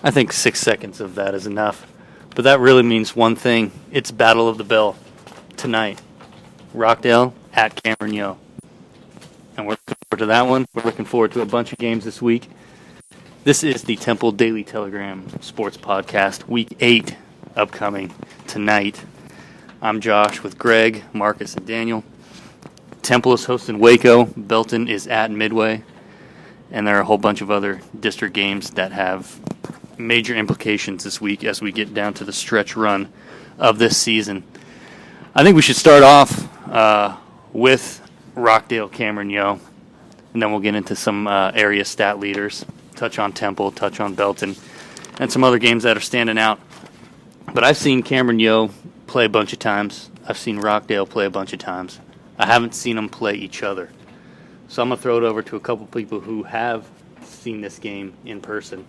I think 6 seconds of that is enough. But that really means one thing. It's Battle of the Bell tonight. Rockdale at Cameron Yo. And we're looking forward to that one. We're looking forward to a bunch of games this week. This is the Temple Daily Telegram Sports Podcast, Week 8, upcoming tonight. I'm Josh with Greg, Marcus, and Daniel. Temple is hosting Waco. Belton is at Midway. And there are a whole bunch of other district games that have major implications this week as we get down to the stretch run of this season. I think we should start off with Rockdale Cameron Yo, and then we'll get into some area stat leaders, touch on Temple, touch on Belton, and some other games that are standing out. But I've seen Cameron Yo play a bunch of times. I've seen Rockdale play a bunch of times. I haven't seen them play each other. So I'm going to throw it over to a couple people who have seen this game in person,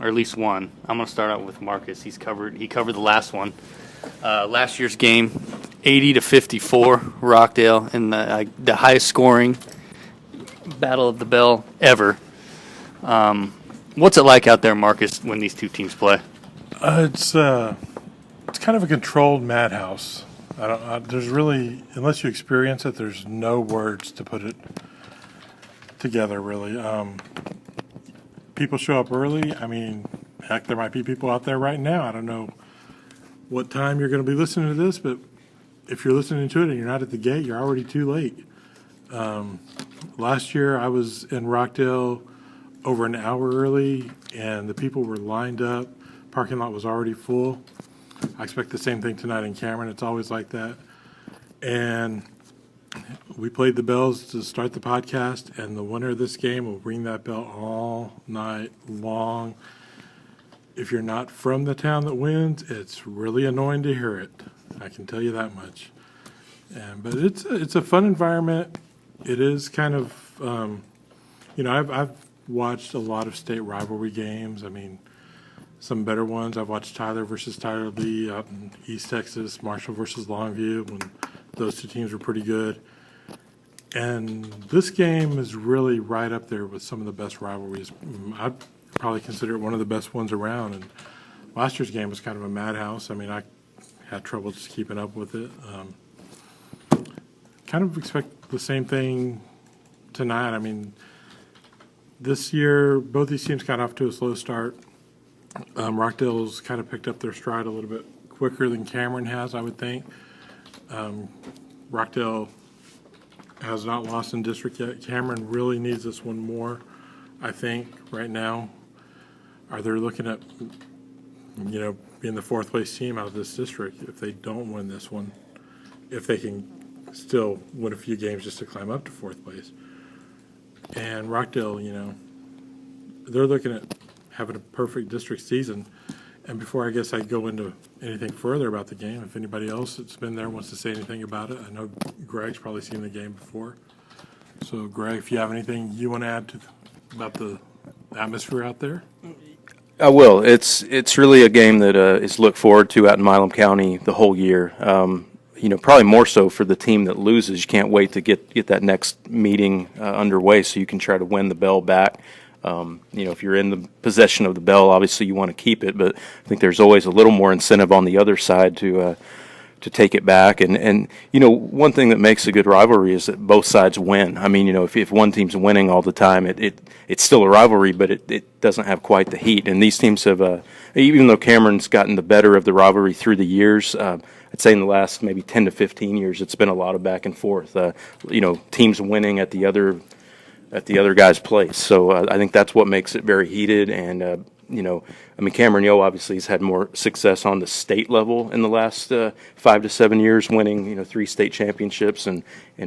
or at least one. I'm going to start out with Marcus. He covered the last one. Last year's game, 80-54 Rockdale, in the highest scoring Battle of the Bell ever. What's it like out there, Marcus, when these two teams play? It's kind of a controlled madhouse. There's really, unless you experience it, there's no words to put it together, really. People show up early. I mean, heck, there might be people out there right now. I don't know what time you're going to be listening to this, but if you're listening to it and you're not at the gate, you're already too late. Last year, I was in Rockdale over an hour early, and the people were lined up. Parking lot was already full. I expect the same thing tonight in Cameron. It's always like that. And we played the bells to start the podcast, and the winner of this game will ring that bell all night long. If you're not from the town that wins, it's really annoying to hear it. I can tell you that much. But it's a fun environment. It is kind of, I've watched a lot of state rivalry games. I mean, some better ones. I've watched Tyler versus Tyler Lee out in East Texas, Marshall versus Longview, when those two teams were pretty good. And this game is really right up there with some of the best rivalries. I'd probably consider it one of the best ones around. And last year's game was kind of a madhouse. I mean, I had trouble just keeping up with it. Kind of expect the same thing tonight. I mean, this year, both these teams got off to a slow start. Rockdale's kind of picked up their stride a little bit quicker than Cameron has, I would think. Rockdale has not lost in district yet. Cameron really needs this one more, I think, right now. Are they looking at, being the fourth place team out of this district if they don't win this one, if they can still win a few games just to climb up to fourth place? And Rockdale, they're looking at having a perfect district season. And before I guess I go into anything further about the game, if anybody else that's been there wants to say anything about it, I know Greg's probably seen the game before. So, Greg, if you have anything you want to add about the atmosphere out there? I will. It's really a game that is looked forward to out in Milam County the whole year. Probably more so for the team that loses. You can't wait to get that next meeting underway so you can try to win the bell back. If you're in the possession of the bell, obviously you want to keep it, but I think there's always a little more incentive on the other side to take it back. And one thing that makes a good rivalry is that both sides win. I mean, if one team's winning all the time, it's still a rivalry, but it doesn't have quite the heat. And these teams have, even though Cameron's gotten the better of the rivalry through the years, I'd say in the last maybe 10 to 15 years, it's been a lot of back and forth. Teams winning at the other guy's place. So I think that's what makes it very heated. And, Cameron Yo obviously has had more success on the state level in the last 5 to 7 years, winning, 3 state championships and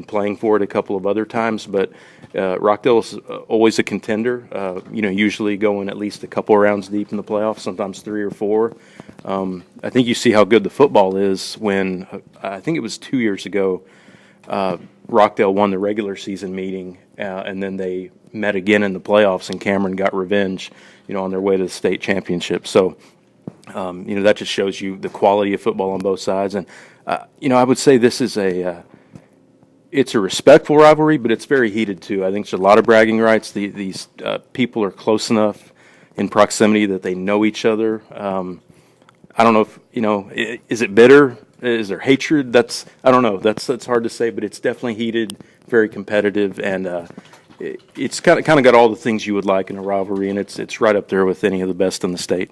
playing for it a couple of other times. But Rockdale is always a contender, usually going at least a couple rounds deep in the playoffs, sometimes 3 or 4. I think you see how good the football is when, I think it was 2 years ago, Rockdale won the regular season meeting, and then they met again in the playoffs, and Cameron got revenge, on their way to the state championship. So, that just shows you the quality of football on both sides. And, I would say this is it's a respectful rivalry, but it's very heated too. I think there's a lot of bragging rights. These people are close enough. in proximity, that they know each other. I don't know if, is it bitter? Is there hatred? I don't know. That's hard to say, but it's definitely heated, very competitive, and it's kind of got all the things you would like in a rivalry, and it's right up there with any of the best in the state.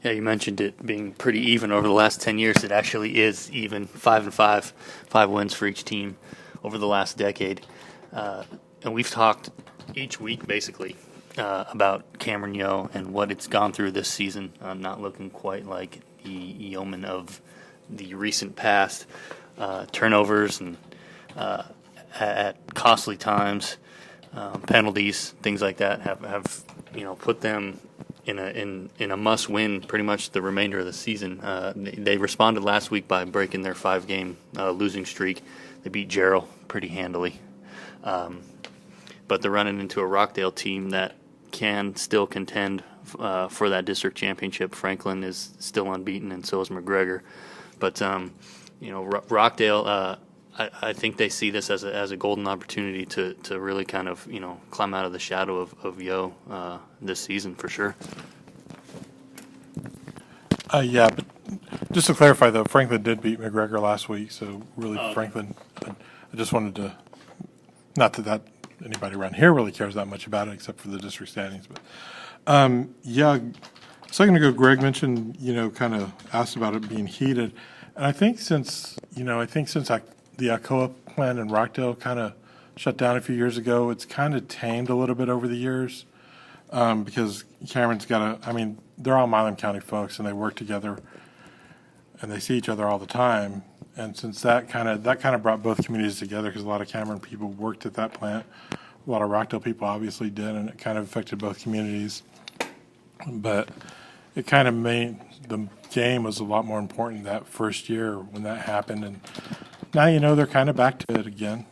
Yeah, you mentioned it being pretty even over the last 10 years. It actually is even, 5-5, 5 wins for each team over the last decade. And we've talked each week, basically, about Cameron Yo and what it's gone through this season, not looking quite like the yeoman of the recent past. Turnovers and at costly times, penalties, things like that have put them in a must-win pretty much the remainder of the season. They responded last week by breaking their 5-game losing streak. They beat Jarrell pretty handily. But they're running into a Rockdale team that can still contend for that district championship. Franklin is still unbeaten, and so is McGregor. But Rockdale, I think they see this as a golden opportunity to really kind of climb out of the shadow of Yo this season for sure. Yeah, but just to clarify though, Franklin did beat McGregor last week, so really Franklin. I just wanted to, not that anybody around here really cares that much about it, except for the district standings. But yeah, a second ago, Greg mentioned kind of asked about it being heated, and I think since the Alcoa plant in Rockdale kind of shut down a few years ago, it's kind of tamed a little bit over the years because Cameron's got they're all Milam County folks and they work together and they see each other all the time. And since that kind of brought both communities together, because a lot of Cameron people worked at that plant, a lot of Rockdale people obviously did, and it kind of affected both communities. But it kind of made the game was a lot more important that first year when that happened, and now they're kind of back to it again.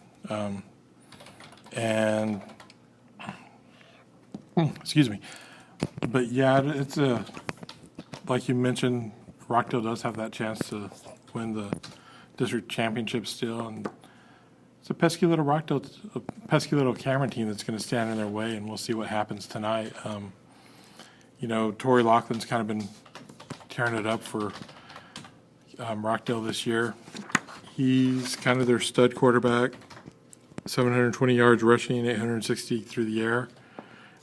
And excuse me, but yeah, it's like you mentioned, Rockdale does have that chance to win the district championship still, and it's a pesky little Cameron team that's going to stand in their way, and we'll see what happens tonight. Tori Loughlin's kind of been tearing it up for Rockdale this year. He's kind of their stud quarterback, 720 yards rushing, 860 through the air.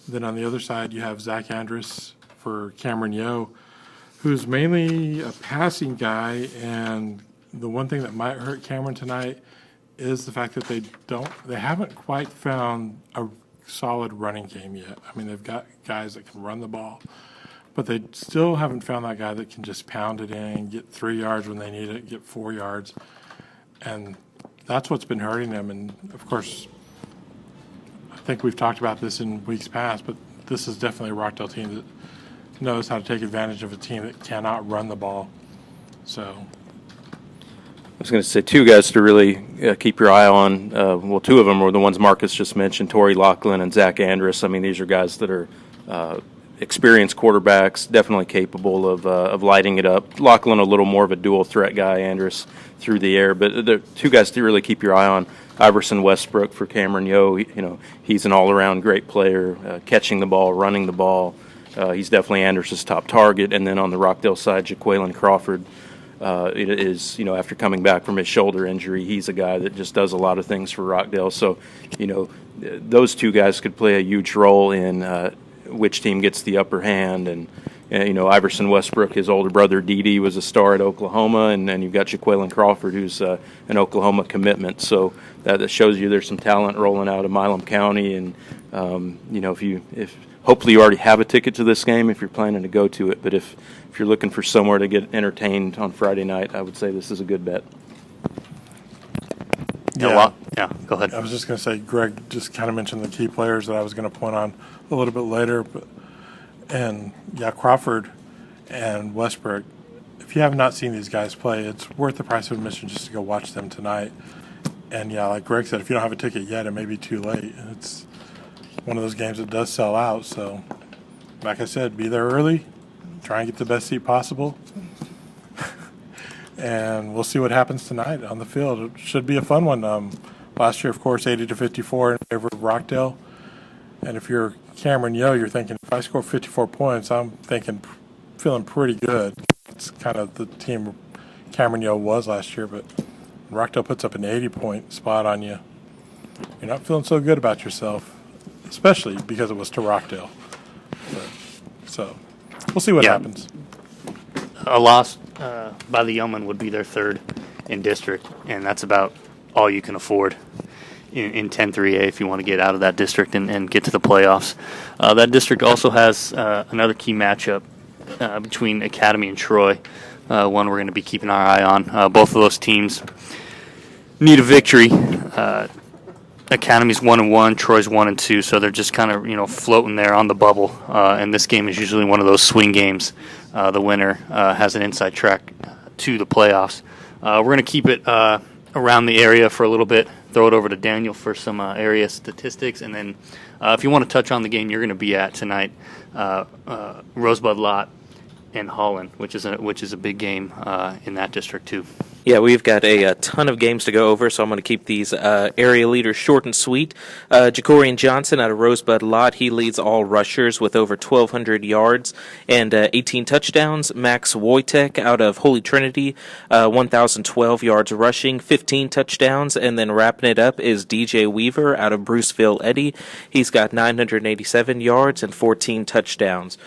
Then on the other side, you have Zach Andrus for Cameron Yo, who's mainly a passing guy, and the one thing that might hurt Cameron tonight is the fact that they haven't quite found a solid running game yet. They've got guys that can run the ball, but they still haven't found that guy that can just pound it in, get 3 yards when they need it, get 4 yards. And that's what's been hurting them. And, of course, I think we've talked about this in weeks past, but this is definitely a Rockdale team that knows how to take advantage of a team that cannot run the ball. So I was going to say two guys to really keep your eye on. Two of them were the ones Marcus just mentioned, Tori Loughlin and Zach Andrus. These are guys that are experienced quarterbacks, definitely capable of lighting it up. Loughlin a little more of a dual threat guy, Andrus through the air, but they're two guys to really keep your eye on. Iverson Westbrook for Cameron Yo, he's an all-around great player, catching the ball, running the ball. He's definitely Andrus's top target. And then on the Rockdale side, Jaquaylin Crawford after coming back from his shoulder injury, he's a guy that just does a lot of things for Rockdale. So, those two guys could play a huge role in which team gets the upper hand. And Iverson Westbrook, his older brother Dede, was a star at Oklahoma, and then you've got Jaquaylin Crawford, who's an Oklahoma commitment. So that shows you there's some talent rolling out of Milam County. And if hopefully you already have a ticket to this game if you're planning to go to it. But if you're looking for somewhere to get entertained on Friday night, I would say this is a good bet. Yeah, go ahead. I was just going to say, Greg just kind of mentioned the key players that I was going to point on a little bit later. Crawford and Westbrook, if you have not seen these guys play, it's worth the price of admission just to go watch them tonight. And, like Greg said, if you don't have a ticket yet, it may be too late. It's one of those games that does sell out. So, like I said, be there early, try and get the best seat possible. And we'll see what happens tonight on the field. It should be a fun one. Last year, of course, 80-54 in favor of Rockdale. And if you're Cameron Yo, you're thinking, if I score 54 points, I'm feeling pretty good. It's kind of the team Cameron Yo was last year, but Rockdale puts up an 80-point spot on you. You're not feeling so good about yourself, especially because it was to Rockdale. So we'll see what happens. A loss by the Yeoman would be their third in district, and that's about all you can afford in 10-3A if you want to get out of that district and get to the playoffs. That district also has another key matchup between Academy and Troy, one we're going to be keeping our eye on. Both of those teams need a victory. Academy's 1-1, Troy's 1-2, so they're just kind of floating there on the bubble. And this game is usually one of those swing games. The winner has an inside track to the playoffs. We're going to keep it around the area for a little bit. Throw it over to Daniel for some area statistics, and then if you want to touch on the game you're going to be at tonight, Rosebud Lot and Holland, which is a big game in that district too. Yeah, we've got a ton of games to go over, so I'm going to keep these area leaders short and sweet. Jacorian Johnson out of Rosebud Lot, he leads all rushers with over 1,200 yards and 18 touchdowns. Max Wojtek out of Holy Trinity, 1,012 yards rushing, 15 touchdowns. And then wrapping it up is DJ Weaver out of Bruceville Eddy. He's got 987 yards and 14 touchdowns.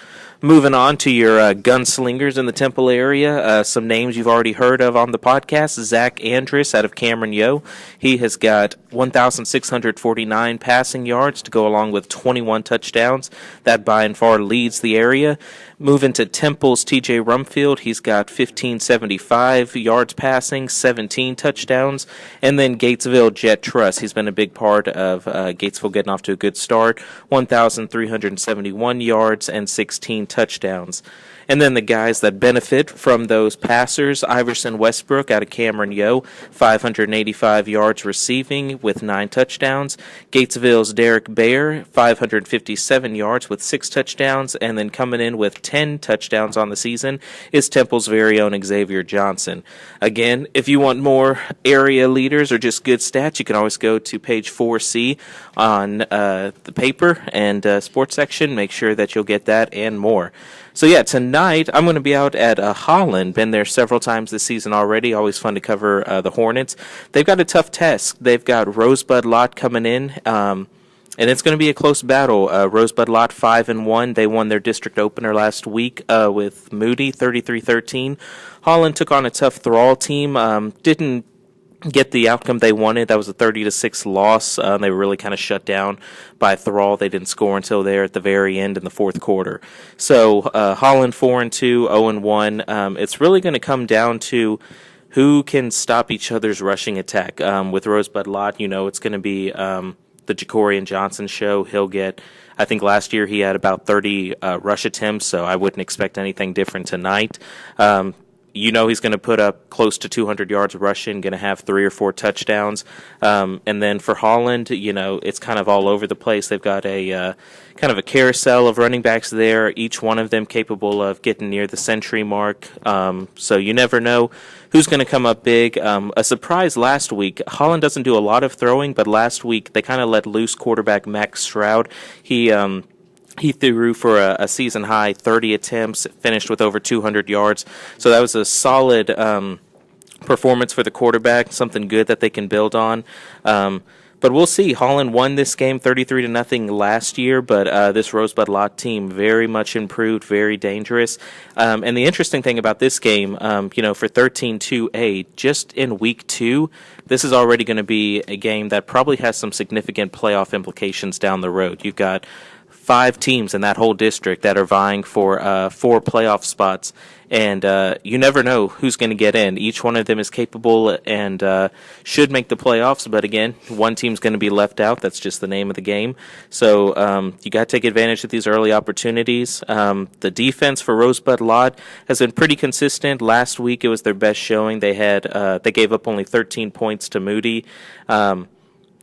Moving on to your gunslingers in the Temple area, some names you've already heard of on the podcast. Zach Andrus out of Cameron Yo. He has got 1,649 passing yards to go along with 21 touchdowns. That by and far leads the area. Moving to Temple's TJ Rumfield, he's got 1,575 yards passing, 17 touchdowns. And then Gatesville Jet Trust, he's been a big part of Gatesville getting off to a good start, 1,371 yards and 16 touchdowns. And then the guys that benefit from those passers, Iverson Westbrook out of Cameron Yo, 585 yards receiving with 9 touchdowns. Gatesville's Derek Bayer, 557 yards with 6 touchdowns. And then coming in with 10 touchdowns on the season is Temple's very own Xavier Johnson. Again, if you want more area leaders or just good stats, you can always go to page 4C on the paper and sports section. Make sure that you'll get that and more. So yeah, tonight I'm going to be out at Holland. Been there several times this season already. Always fun to cover the Hornets. They've got a tough test. They've got Rosebud Lot coming in, and it's going to be a close battle. Rosebud Lot 5-1. They won their district opener last week with Moody 33-13. Holland took on a tough Thrall team. Didn't get the outcome they wanted. That was a 30-6 loss. They were really kind of shut down by Thrall. They didn't score until there at the very end in the fourth quarter. So Holland 4-2, 0-1. It's really going to come down to who can stop each other's rushing attack. With Rosebud Lot, it's going to be the Jacorian Johnson show. He'll get, I think last year he had about 30 rush attempts, so I wouldn't expect anything different tonight. He's going to put up close to 200 yards rushing, going to have 3 or 4 touchdowns. And then for Holland, it's kind of all over the place. They've got a kind of a carousel of running backs there, each one of them capable of getting near the century mark. So you never know who's going to come up big. A surprise last week, Holland doesn't do a lot of throwing, but last week they kind of let loose quarterback Max Stroud. He threw for a season-high 30 attempts, finished with over 200 yards. So that was a solid performance for the quarterback, something good that they can build on. But we'll see. Holland won this game 33-0 last year, but this Rosebud Lot team very much improved, very dangerous. And the interesting thing about this game, for 13-2A, just in week 2, this is already going to be a game that probably has some significant playoff implications down the road. You've got 5 teams in that whole district that are vying for 4 playoff spots, and you never know who's going to get in. Each one of them is capable and should make the playoffs, but again, one team's going to be left out. That's just the name of the game. So you got to take advantage of these early opportunities. The defense for Rosebud Lot has been pretty consistent. Last week it was their best showing. They gave up only 13 points to Moody.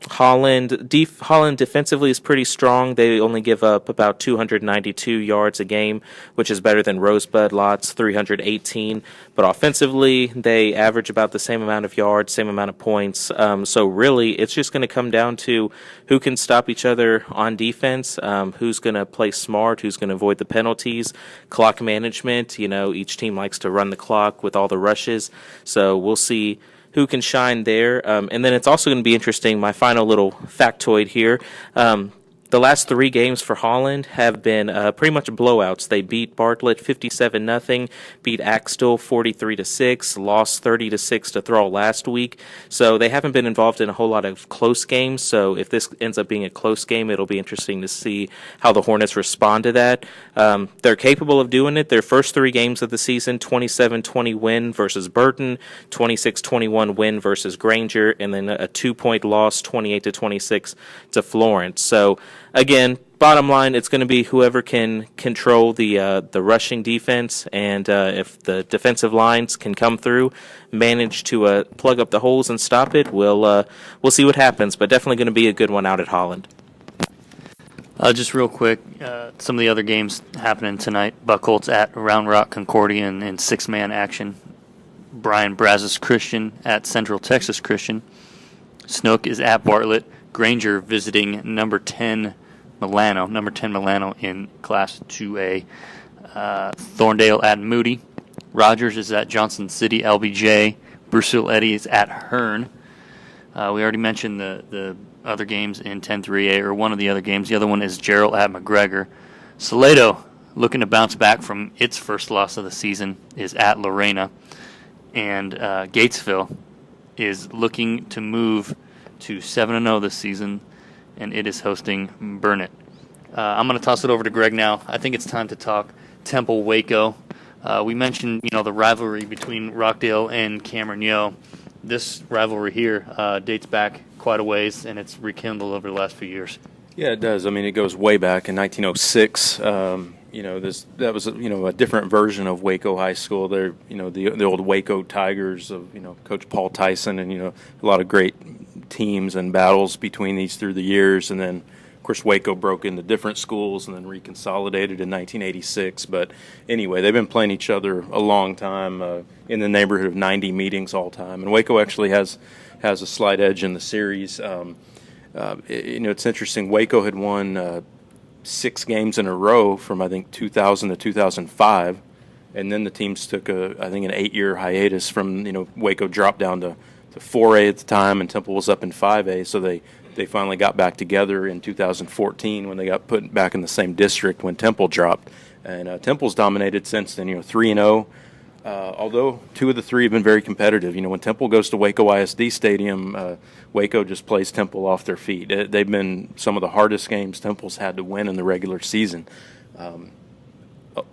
Holland defensively is pretty strong. They only give up about 292 yards a game, which is better than Rosebud Lot's 318. But offensively, they average about the same amount of yards, same amount of points. So really, it's just going to come down to who can stop each other on defense, who's going to play smart, who's going to avoid the penalties, clock management. Each team likes to run the clock with all the rushes. So we'll see who can shine there. And then it's also going to be interesting, my final little factoid here. The last 3 games for Holland have been pretty much blowouts. They beat Bartlett 57-0, beat Axtell 43-6, lost 30-6 to Thrall last week. So they haven't been involved in a whole lot of close games. So if this ends up being a close game, it'll be interesting to see how the Hornets respond to that. They're capable of doing it. Their first 3 games of the season, 27-20 win versus Burton, 26-21 win versus Granger, and then a 2-point loss, 28-26 to Florence. So again, bottom line, it's going to be whoever can control the rushing defense, and if the defensive lines can come through, manage to plug up the holes and stop it, we'll see what happens. But definitely going to be a good one out at Holland. Just real quick, some of the other games happening tonight. Buckholz at Round Rock Concordia in 6-man action. Bryan Brazos Christian at Central Texas Christian. Snook is at Bartlett. Granger visiting number 10 Milano in Class 2A. Thorndale at Moody. Rogers is at Johnson City LBJ. Bruceville Eddy is at Hearn. We already mentioned the other games in 10-3A, or one of the other games. The other one is Gerald at McGregor. Salado, looking to bounce back from its first loss of the season, is at Lorena. And Gatesville is looking to move to 7-0 this season, and it is hosting Burnett. I'm going to toss it over to Greg now. I think it's time to talk Temple Waco. We mentioned, the rivalry between Rockdale and Cameron Yo. This rivalry here dates back quite a ways, and it's rekindled over the last few years. Yeah, it does. I mean, it goes way back in 1906. That was a different version of Waco High School. They're the old Waco Tigers of Coach Paul Tyson, and a lot of great teams and battles between these through the years. And then, of course, Waco broke into different schools and then reconsolidated in 1986. But anyway, they've been playing each other a long time, in the neighborhood of 90 meetings all time. And Waco actually has a slight edge in the series. It's interesting. Waco had won 6 games in a row from, I think, 2000 to 2005. And then the teams took an 8-year hiatus from, Waco dropped down to 4A at the time, and Temple was up in 5A. So they finally got back together in 2014 when they got put back in the same district when Temple dropped. And Temple's dominated since then, 3-0. Although 2 of the 3 have been very competitive. When Temple goes to Waco ISD Stadium, Waco just plays Temple off their feet. They've been some of the hardest games Temple's had to win in the regular season.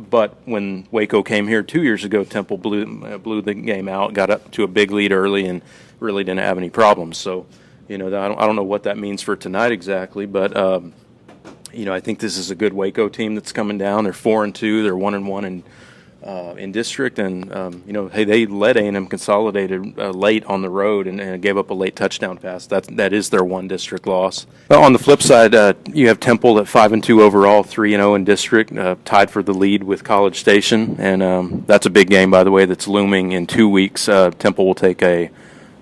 But when Waco came here 2 years ago, Temple blew the game out, got up to a big lead early, and really didn't have any problems. So, I don't know what that means for tonight exactly, but I think this is a good Waco team that's coming down. They're 4-2. They're 1-1 in district, and they led A&M Consolidated late on the road and gave up a late touchdown pass. That is their one district loss. Well, on the flip side, you have Temple at 5-2 overall, 3-0 in district, tied for the lead with College Station, and that's a big game, by the way, that's looming in 2 weeks. Temple will take a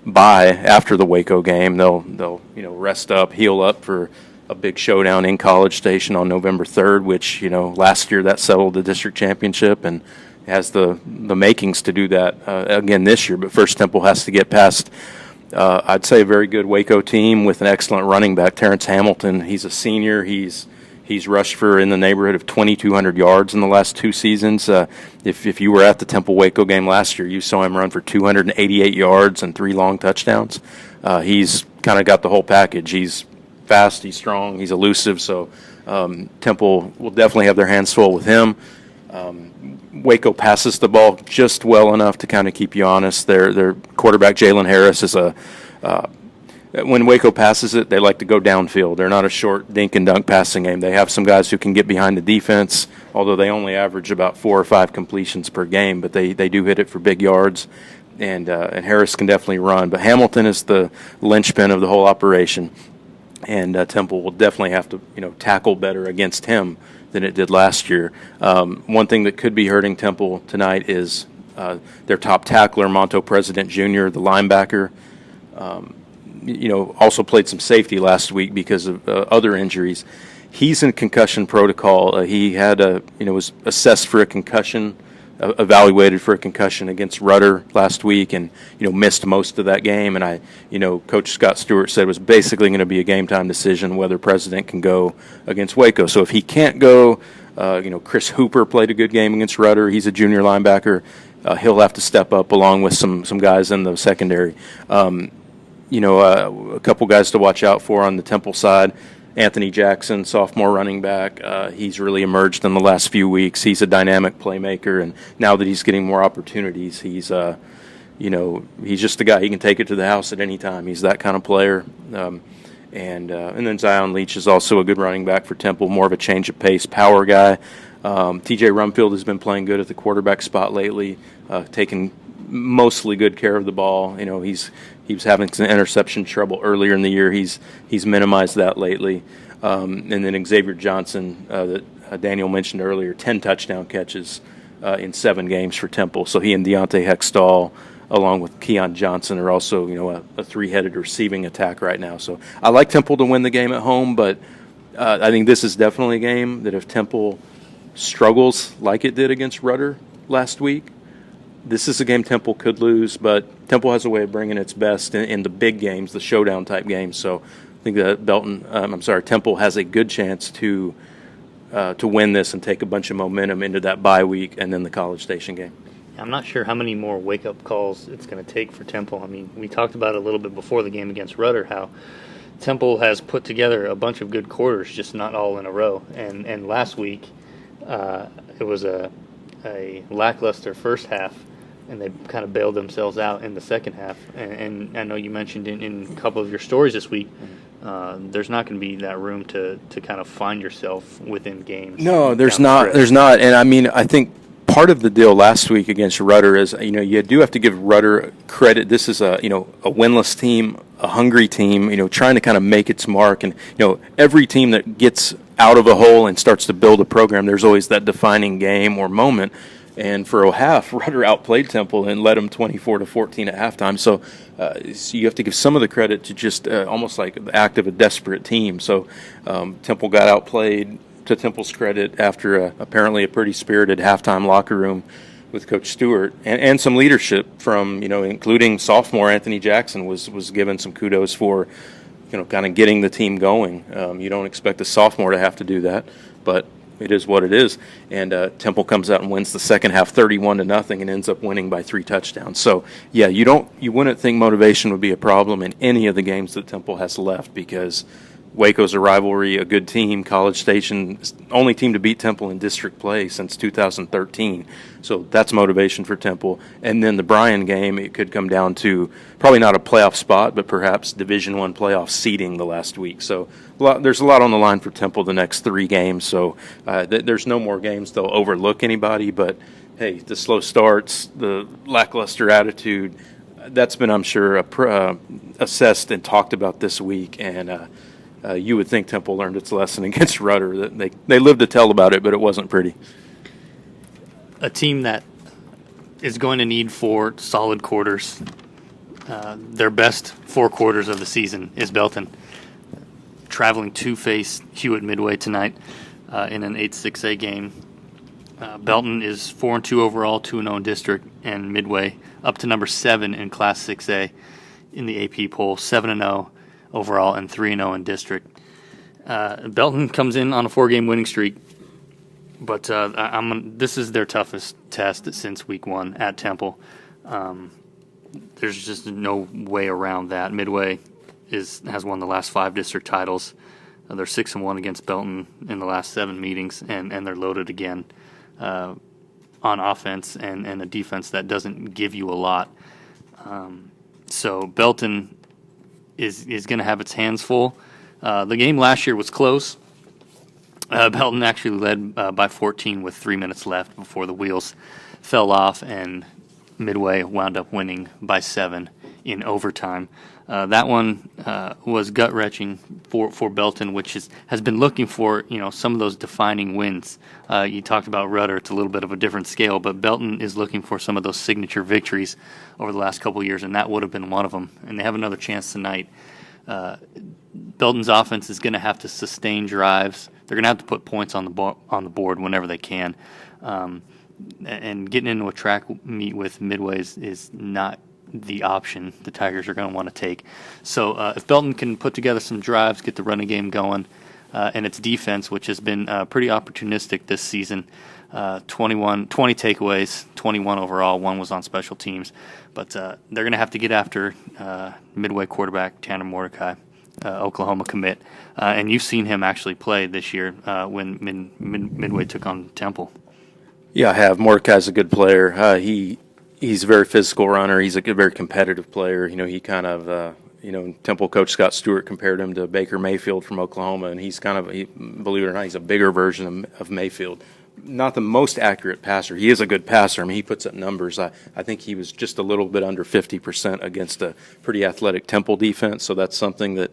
bye after the Waco game. They'll rest up, heal up for a big showdown in College Station on November 3rd, which last year that settled the district championship and has the makings to do that again this year. But first, Temple has to get past, I'd say, a very good Waco team with an excellent running back, Terrence Hamilton. He's a senior. He's rushed for in the neighborhood of 2,200 yards in the last 2 seasons. If you were at the Temple Waco game last year, you saw him run for 288 yards and 3 long touchdowns. He's kind of got the whole package. He's fast, he's strong, he's elusive. So Temple will definitely have their hands full with him. Waco passes the ball just well enough to kind of keep you honest. Their quarterback, Jalen Harris, is when Waco passes it, they like to go downfield. They're not a short dink and dunk passing game. They have some guys who can get behind the defense, although they only average about 4 or 5 completions per game, but they do hit it for big yards, and Harris can definitely run. But Hamilton is the linchpin of the whole operation. and Temple will definitely have to tackle better against him than it did last year. One thing that could be hurting Temple tonight is their top tackler, Monto President Jr., the linebacker. Also played some safety last week because of other injuries. He's in concussion protocol. He had was assessed for a concussion, evaluated for a concussion against Rudder last week, and missed most of that game. And Coach Scott Stewart said it was basically going to be a game time decision whether President can go against Waco. So if he can't go, Chris Hooper played a good game against Rudder. He's a junior linebacker. He'll have to step up along with some guys in the secondary. A couple guys to watch out for on the Temple side. Anthony Jackson, sophomore running back, he's really emerged in the last few weeks. He's a dynamic playmaker, and now that he's getting more opportunities, he's just a guy. He can take it to the house at any time. He's that kind of player. And then Zion Leach is also a good running back for Temple, more of a change of pace, power guy. T.J. Rumfield has been playing good at the quarterback spot lately, taking mostly good care of the ball. He was having some interception trouble earlier in the year. He's minimized that lately. And then Xavier Johnson, that Daniel mentioned earlier, 10 touchdown catches in 7 games for Temple. So he and Deontay Hextall, along with Keon Johnson, are also a three-headed receiving attack right now. So I like Temple to win the game at home, but I think this is definitely a game that if Temple struggles like it did against Rudder last week, this is a game Temple could lose, but Temple has a way of bringing its best in the big games, the showdown type games. So I think that Temple has a good chance to win this and take a bunch of momentum into that bye week and then the College Station game. I'm not sure how many more wake-up calls it's going to take for Temple. I mean, we talked about it a little bit before the game against Rudder, how Temple has put together a bunch of good quarters, just not all in a row. And last week, it was a lackluster first half, and they kind of bailed themselves out in the second half. And I know you mentioned in a couple of your stories this week, there's not going to be that room to kind of find yourself within games. No, there's not. There's not. And I mean, I think part of the deal last week against Rudder is, you do have to give Rudder credit. This is a winless team, a hungry team, trying to kind of make its mark. And, every team that gets out of a hole and starts to build a program, there's always that defining game or moment. And for a half, Rudder outplayed Temple and led them 24-14 at halftime. So you have to give some of the credit to just almost like the act of a desperate team. So Temple got outplayed, to Temple's credit, after apparently a pretty spirited halftime locker room with Coach Stewart, and some leadership from, including sophomore Anthony Jackson was given some kudos for, kind of getting the team going. You don't expect a sophomore to have to do that, but it is what it is. And Temple comes out and wins the second half 31-0 and ends up winning by 3 touchdowns. So yeah, you wouldn't think motivation would be a problem in any of the games that Temple has left, because Waco's a rivalry, a good team. College Station, only team to beat Temple in district play since 2013. So that's motivation for Temple. And then the Bryan game, it could come down to probably not a playoff spot, but perhaps Division I playoff seeding the last week. So there's a lot on the line for Temple the next 3 games. So there's no more games they'll overlook anybody. But, hey, the slow starts, the lackluster attitude, that's been, I'm sure, assessed and talked about this week. And you would think Temple learned its lesson against Rudder. That they lived to tell about it, but it wasn't pretty. A team that is going to need 4 solid quarters. Their best 4 quarters of the season is Belton, traveling to face Hewitt Midway tonight in an 8-6A game. Belton is 4-2 overall, 2-0 in district, and Midway up to number 7 in Class 6A in the AP poll, 7-0 overall and 3-0 in district. Belton comes in on a 4-game winning streak, but this is their toughest test since week 1 at Temple. There's just no way around that. Midway has won the last 5 district titles. They're 6-1 against Belton in the last 7 meetings, and they're loaded again on offense and a defense that doesn't give you a lot. So Belton is going to have its hands full. The game last year was close. Belton actually led by 14 with 3 minutes left before the wheels fell off, and Midway wound up winning by 7 in overtime. That one was gut-wrenching for Belton, which has been looking for some of those defining wins. You talked about Rudder; it's a little bit of a different scale, but Belton is looking for some of those signature victories over the last couple of years, and that would have been one of them. And they have another chance tonight. Belton's offense is going to have to sustain drives. They're going to have to put points on the board whenever they can. And getting into a track meet with Midway is not the option the Tigers are going to want to take. So if Belton can put together some drives, get the running game going, and its defense, which has been pretty opportunistic this season, 20 takeaways, 21 overall, one was on special teams. But they're going to have to get after Midway quarterback Tanner Mordecai, Oklahoma commit. And you've seen him actually play this year when Midway took on Temple. Yeah, I have. Mordecai's a good player. He's a very physical runner. He's a very competitive player. He kind of, Temple coach Scott Stewart compared him to Baker Mayfield from Oklahoma, and he's believe it or not, he's a bigger version of Mayfield. Not the most accurate passer. He is a good passer. I mean, he puts up numbers. I think he was just a little bit under 50% against a pretty athletic Temple defense, so that's something that,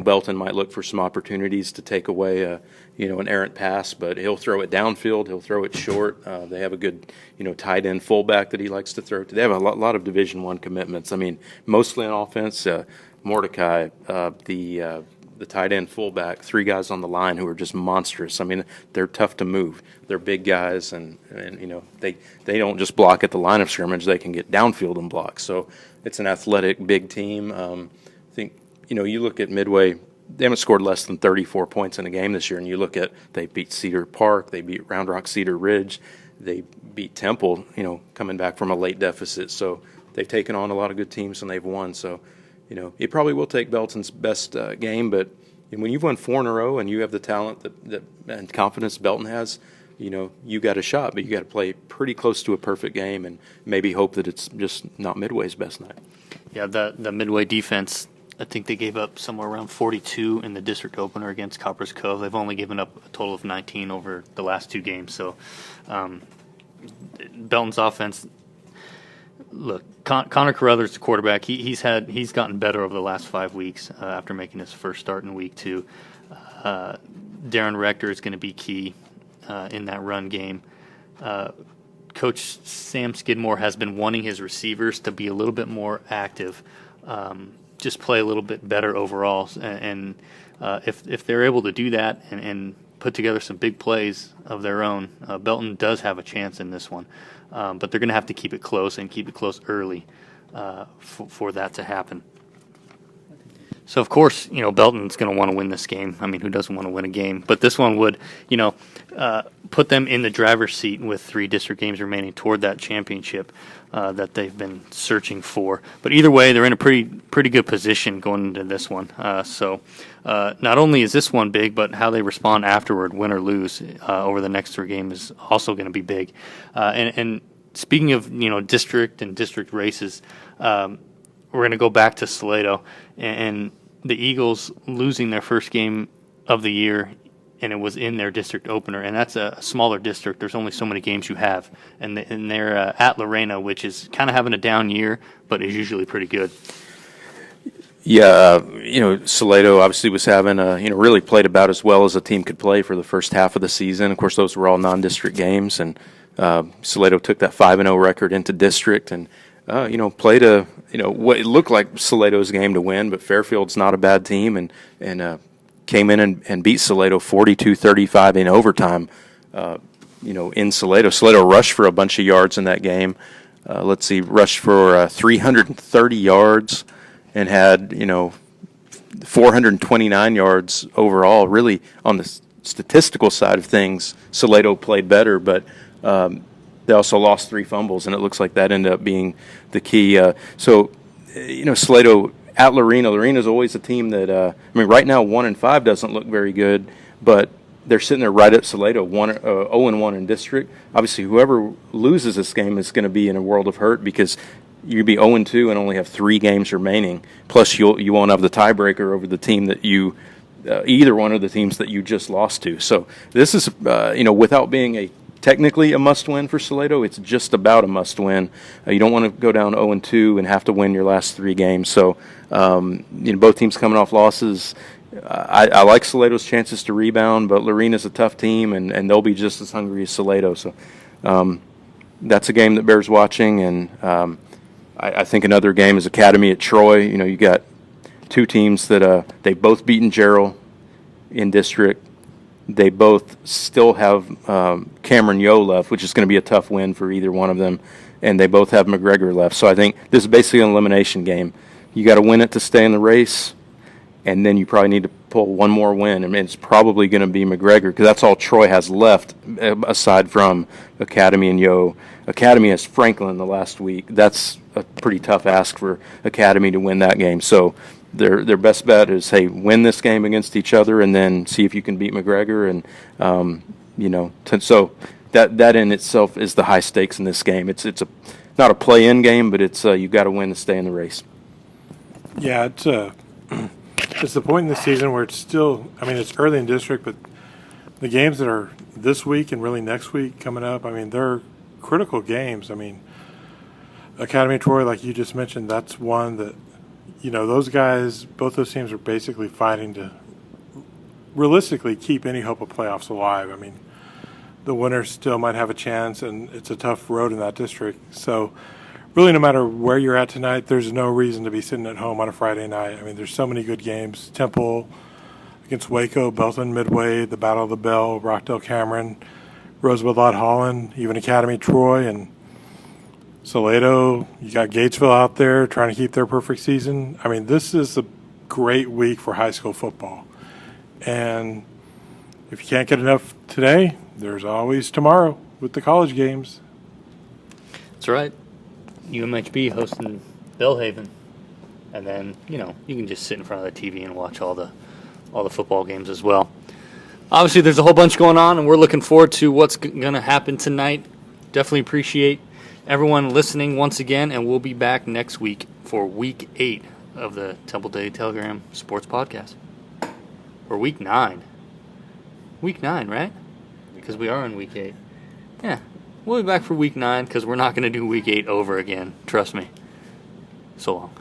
Belton might look for some opportunities to take away an errant pass, but he'll throw it downfield. He'll throw it short. They have a good, tight end fullback that he likes to throw to. They have a lot of Division I commitments. I mean, mostly on offense. Mordecai, the tight end fullback, three guys on the line who are just monstrous. I mean, they're tough to move. They're big guys, and they don't just block at the line of scrimmage. They can get downfield and block. So it's an athletic, big team. I think, you look at Midway, they haven't scored less than 34 points in a game this year, and you look at, they beat Cedar Park, they beat Round Rock Cedar Ridge, they beat Temple, coming back from a late deficit. So they've taken on a lot of good teams, and they've won. So, it probably will take Belton's best game, but when you've won 4 in a row and you have the talent that and confidence Belton has, you got a shot, but you got to play pretty close to a perfect game and maybe hope that it's just not Midway's best night. Yeah, the Midway defense, I think they gave up somewhere around 42 in the district opener against Copper's Cove. They've only given up a total of 19 over the last 2 games. So Belton's offense, look, Connor Carruthers, the quarterback, he's gotten better over the last 5 weeks after making his first start in week 2. Darren Rector is going to be key in that run game. Coach Sam Skidmore has been wanting his receivers to be a little bit more active, just play a little bit better overall. And if they're able to do that and put together some big plays of their own, Belton does have a chance in this one. But they're going to have to keep it close and keep it close early for that to happen. So, of course, Belton's going to want to win this game. I mean, who doesn't want to win a game? But this one would, put them in the driver's seat with 3 district games remaining toward that championship that they've been searching for. But either way, they're in a pretty good position going into this one. So not only is this one big, but how they respond afterward, win or lose, over the next 3 games is also going to be big. And speaking of, district and district races, we're going to go back to Salado and the Eagles losing their first game of the year, and it was in their district opener, and that's a smaller district. There's only so many games you have, and they're at Lorena, which is kind of having a down year, but is usually pretty good. Yeah, Salado obviously was having really played about as well as a team could play for the first half of the season. Of course, those were all non-district games, and Salado took that 5-0 record into district, and played what it looked like Salado's game to win, but Fairfield's not a bad team, and came in and beat Salado 42-35 in overtime. In Salado. Salado rushed for a bunch of yards in that game. Rushed for 330 yards and had 429 yards overall. Really, on the statistical side of things, Salado played better, but they also lost 3 fumbles, and it looks like that ended up being the key. Salado at Lorena. Lorena's always a team that, right now 1-5 doesn't look very good, but they're sitting there right at Salado, 0-1 in district. Obviously, whoever loses this game is going to be in a world of hurt because you'd be 0-2 and only have 3 games remaining. Plus, you won't have the tiebreaker over the team that either one of the teams that you just lost to. So this is, without being a technically a must-win for Salado. It's just about a must-win. You don't want to go down 0-2 and have to win your last 3 games. So, both teams coming off losses. I like Salado's chances to rebound, but Lorena's a tough team, and they'll be just as hungry as Salado. So, that's a game that bears watching. And I think another game is Academy at Troy. You got 2 teams that they've both beaten Jarrell in district. They both still have Cameron Yo left, which is going to be a tough win for either one of them, and they both have McGregor left. So I think this is basically an elimination game. You got to win it to stay in the race, and then you probably need to pull one more win, and it's probably going to be McGregor because that's all Troy has left aside from Academy and Yo. Academy has Franklin the last week. That's a pretty tough ask for Academy to win that game. So their best bet is, hey, win this game against each other and then see if you can beat McGregor. And, so that in itself is the high stakes in this game. It's not a play-in game, but it's you've got to win to stay in the race. Yeah, it's the point in the season where it's still, it's early in district, but the games that are this week and really next week coming up, they're critical games. Academy Troy, like you just mentioned, that's one that, those guys, both those teams are basically fighting to realistically keep any hope of playoffs alive. The winner still might have a chance, and it's a tough road in that district. So really, no matter where you're at tonight, there's no reason to be sitting at home on a Friday night. There's so many good games. Temple against Waco, Belton Midway, the Battle of the Bell, Rockdale Cameron, Rosebud Lott Holland, even Academy Troy, and Salado. You got Gatesville out there trying to keep their perfect season. This is a great week for high school football. And if you can't get enough today, there's always tomorrow with the college games. That's right. UMHB hosting Belhaven. And then, you can just sit in front of the TV and watch all the football games as well. Obviously, there's a whole bunch going on, and we're looking forward to what's going to happen tonight. Definitely appreciate everyone listening once again, and we'll be back next week for Week 8 of the Temple Daily Telegram Sports Podcast. Or Week 9. Week 9, right? Because we are in Week 8. Yeah, we'll be back for Week 9 because we're not going to do Week 8 over again. Trust me. So long.